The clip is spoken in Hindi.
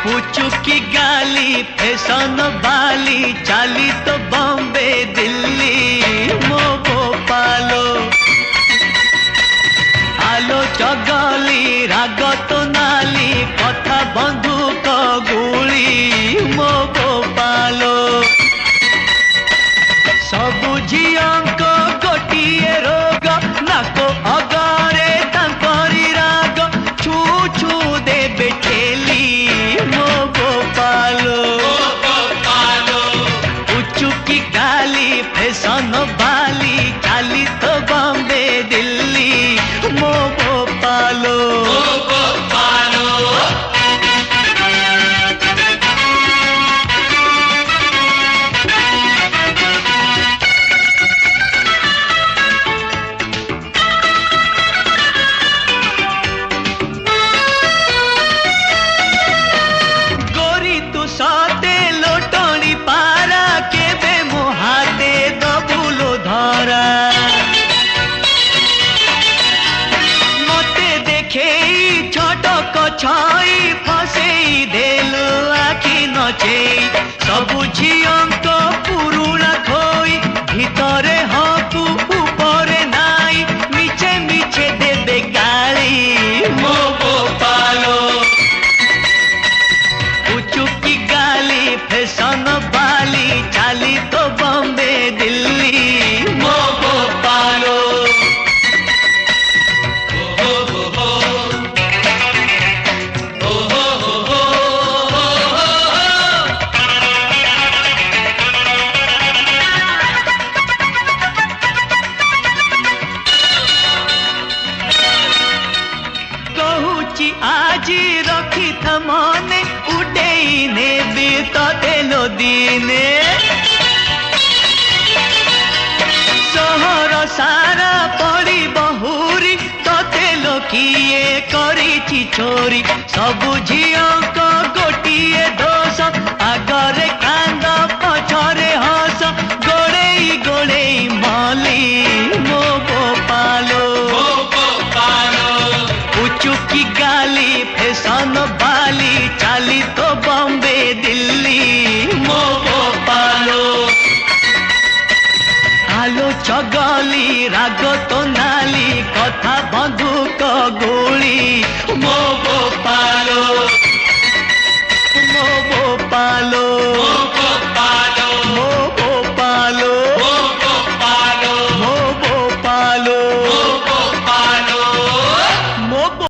पुचुकी गाली फैशन वाली चाली तो बॉम्बे दिल्ली मो भोपालो आलो चगली राग तो नाली कथा बंधुक गुली मो भोपालो सबु झियंक गोटिए रोग नाको अगरे तांकरी राग छू छू देबे ठेली मो गोपालो उचुकी गाली फैशन वाली चाली तो बॉम्बे दिल्ली मो गोपालो सते लोटणी पारा केबे मोहाते दबुलो धरा मते देखे छटक छई फसेई देलु आखि नचे सबु झियंक पुरुणा खोई भितरे हकु ऊपरे नाई मिछे मिछे देबे गाली मो गोपालो उचुकी गाली फैशन वाली चाली तो बॉम्बे दिल्ली मो गोपालो कहूची आजी रखी था मने उडेई ने भी तेलो दिने सहर सारा पड़ी बहुरी तेलो किए करी चोरी सबु झियंक गोटिए दोष आगरे कांद पछरे हस गोड़ेई गोड़ेई मली मो गोपालो उचुकी गाली फैशन वाली चाली तो बॉम्बे दिल्ली मो गोपालो आलो चगली राग तो नाली कथा बंधुक गुली